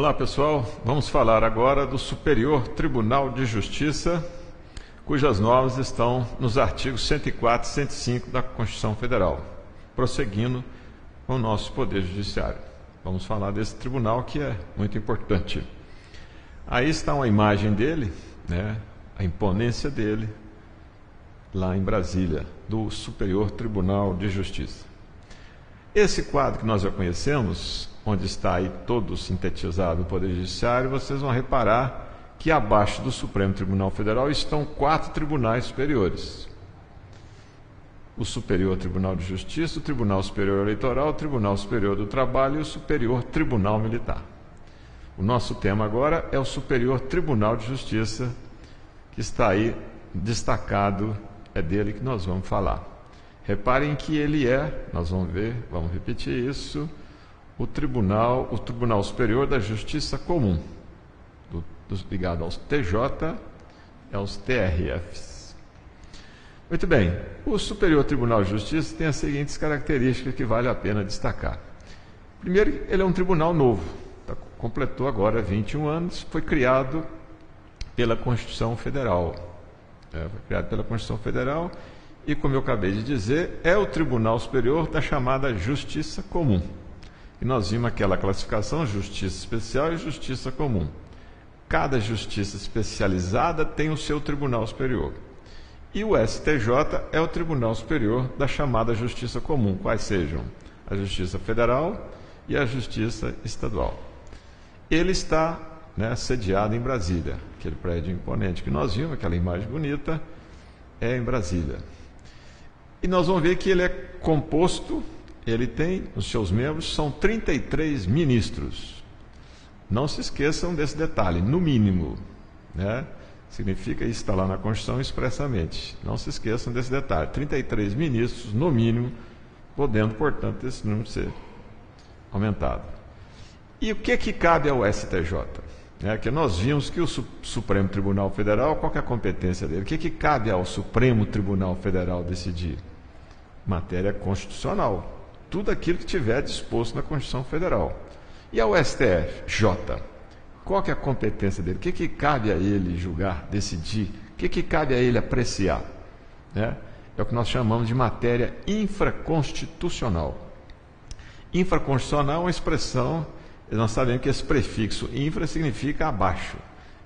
Olá pessoal, vamos falar agora do Superior Tribunal de Justiça, cujas normas estão nos artigos 104 e 105 da Constituição Federal, prosseguindo com o nosso Poder Judiciário. Vamos falar desse tribunal que é muito importante. Aí está uma imagem dele, a imponência dele, lá em Brasília, do Superior Tribunal de Justiça. Esse quadro que nós já conhecemos, onde está aí todo sintetizado o Poder Judiciário, vocês vão reparar que abaixo do Supremo Tribunal Federal estão 4 tribunais superiores. O Superior Tribunal de Justiça, o Tribunal Superior Eleitoral, o Tribunal Superior do Trabalho e o Superior Tribunal Militar. O nosso tema agora é o Superior Tribunal de Justiça, que está aí destacado, é dele que nós vamos falar. Reparem que ele nós vamos ver, vamos repetir isso, o Tribunal Superior da Justiça Comum, ligado aos TJ e aos TRFs. Muito bem, o Superior Tribunal de Justiça tem as seguintes características que vale a pena destacar. Primeiro, ele é um tribunal novo, completou agora 21 anos, foi criado pela Constituição Federal. E, como eu acabei de dizer, é o Tribunal Superior da chamada Justiça Comum. E nós vimos aquela classificação, Justiça Especial e Justiça Comum. Cada justiça especializada tem o seu Tribunal Superior. E o STJ é o Tribunal Superior da chamada Justiça Comum, quais sejam a Justiça Federal e a Justiça Estadual. Ele está sediado em Brasília, aquele prédio imponente que nós vimos, aquela imagem bonita, é em Brasília. E nós vamos ver que ele é composto, ele tem, os seus membros, são 33 ministros. Não se esqueçam desse detalhe, no mínimo. Significa, isso está lá na Constituição expressamente. Não se esqueçam desse detalhe, 33 ministros, no mínimo, podendo, portanto, esse número ser aumentado. E o que cabe ao STJ? Que nós vimos que o Supremo Tribunal Federal, qual que é a competência dele? O que cabe ao Supremo Tribunal Federal decidir? Matéria constitucional. Tudo aquilo que tiver disposto na Constituição Federal. E ao STJ? Qual que é a competência dele? O que cabe a ele julgar, decidir? O que cabe a ele apreciar? É o que nós chamamos de matéria infraconstitucional. Infraconstitucional é uma expressão, nós sabemos que esse prefixo infra significa abaixo.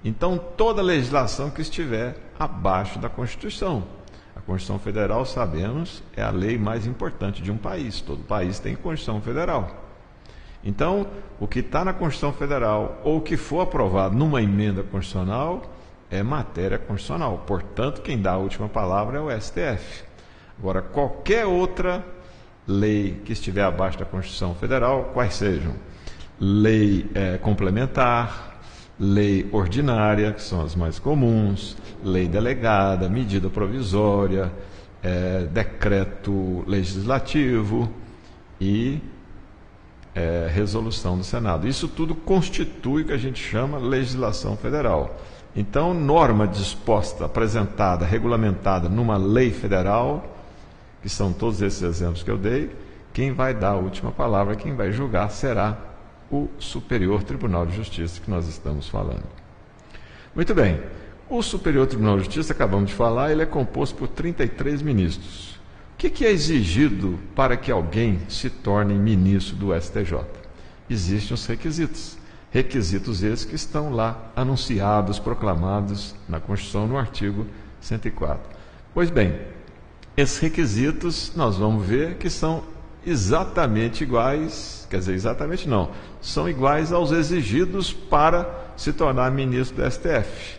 Então, toda legislação que estiver abaixo da Constituição. A Constituição Federal, sabemos, é a lei mais importante de um país. Todo país tem Constituição Federal. Então, o que está na Constituição Federal ou o que for aprovado numa emenda constitucional é matéria constitucional. Portanto, quem dá a última palavra é o STF. Agora, qualquer outra lei que estiver abaixo da Constituição Federal, quais sejam? Lei complementar, lei ordinária, que são as mais comuns, lei delegada, medida provisória, decreto legislativo e resolução do Senado. Isso tudo constitui o que a gente chama legislação federal. Então, norma disposta, apresentada, regulamentada numa lei federal, que são todos esses exemplos que eu dei, quem vai dar a última palavra, quem vai julgar será o Superior Tribunal de Justiça que nós estamos falando. Muito bem, o Superior Tribunal de Justiça, acabamos de falar, ele é composto por 33 ministros. O que é exigido para que alguém se torne ministro do STJ? Existem os requisitos. Requisitos esses que estão lá anunciados, proclamados na Constituição no artigo 104. Pois bem, esses requisitos nós vamos ver que são exatamente iguais, quer dizer, exatamente não, são iguais aos exigidos para se tornar ministro do STF,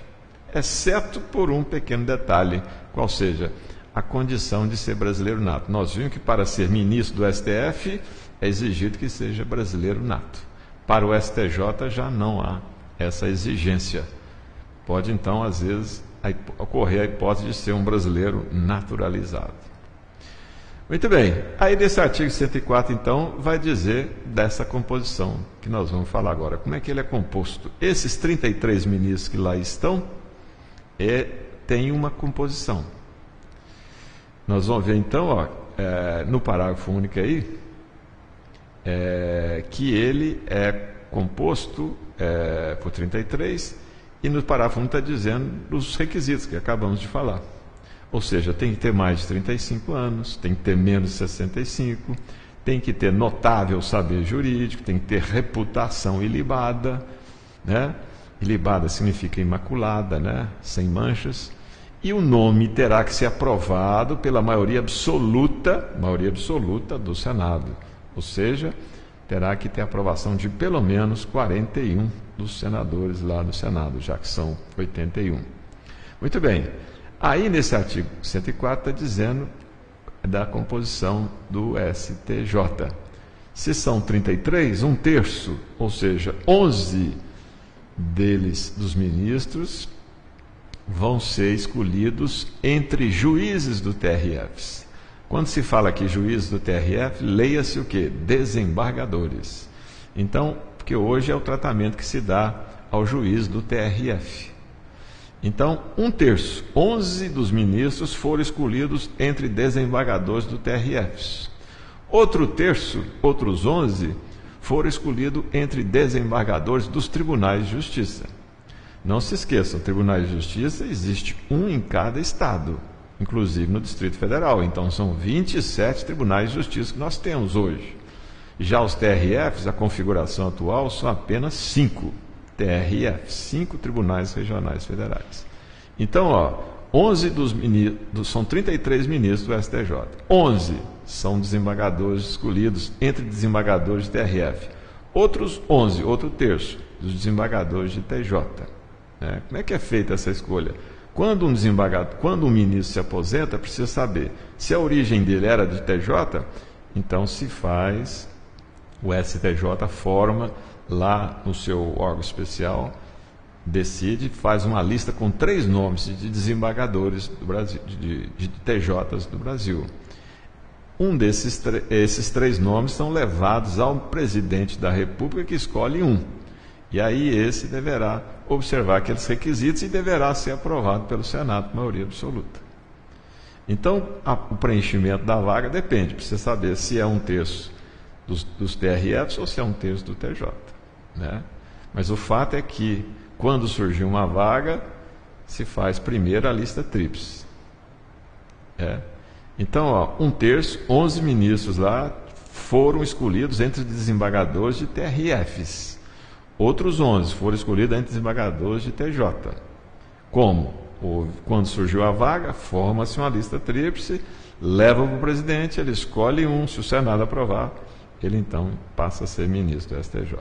exceto por um pequeno detalhe, qual seja a condição de ser brasileiro nato. Nós vimos que para ser ministro do STF é exigido que seja brasileiro nato. Para o STJ já não há essa exigência. Pode então, às vezes, ocorrer a hipótese de ser um brasileiro naturalizado. Muito bem, aí desse artigo 104, então, vai dizer dessa composição que nós vamos falar agora. Como é que ele é composto? Esses 33 ministros que lá estão, têm uma composição. Nós vamos ver, então, no parágrafo único aí, que ele é composto por 33, e no parágrafo 1 está dizendo os requisitos que acabamos de falar. Ou seja, tem que ter mais de 35 anos, tem que ter menos de 65, tem que ter notável saber jurídico, tem que ter reputação ilibada, né? Ilibada significa imaculada, né? Sem manchas. E o nome terá que ser aprovado pela maioria absoluta do Senado. Ou seja, terá que ter aprovação de pelo menos 41 dos senadores lá no Senado, já que são 81. Muito bem. Aí, nesse artigo 104, está dizendo da composição do STJ. Se são 33, 1/3, ou seja, 11 deles, dos ministros, vão ser escolhidos entre juízes do TRF. Quando se fala aqui juízes do TRF, leia-se o quê? Desembargadores. Então, porque hoje é o tratamento que se dá ao juiz do TRF. Então, 1/3, 11 dos ministros foram escolhidos entre desembargadores do TRF. Outro terço, outros 11, foram escolhidos entre desembargadores dos tribunais de justiça. Não se esqueçam, tribunais de justiça existe um em cada estado, inclusive no Distrito Federal. Então, são 27 tribunais de justiça que nós temos hoje. Já os TRFs, a configuração atual, são apenas 5 TRFs, 5 tribunais regionais federais. Então, 11 dos ministros, são 33 ministros do STJ. 11 são desembargadores escolhidos entre desembargadores de TRF. Outros 11, outro terço, dos desembargadores de TJ. Como é que é feita essa escolha? Quando um ministro se aposenta, precisa saber se a origem dele era de TJ, então se faz, o STJ forma lá no seu órgão especial, decide, faz uma lista com 3 nomes de desembargadores do Brasil, de TJs do Brasil. Esses 3 nomes são levados ao presidente da República, que escolhe um. E aí esse deverá observar aqueles requisitos e deverá ser aprovado pelo Senado por maioria absoluta. Então, o preenchimento da vaga depende, precisa saber se é 1/3 dos TRFs ou se é 1/3 do TJ. Né? Mas o fato é que, quando surgir uma vaga, se faz primeiro a lista tríplice. Então, 1/3, 11 ministros lá foram escolhidos entre desembargadores de TRFs. Outros 11 foram escolhidos entre desembargadores de TJ. Como? Quando surgiu a vaga, forma-se uma lista tríplice, leva para o presidente, ele escolhe um, se o Senado aprovar, ele então passa a ser ministro do STJ.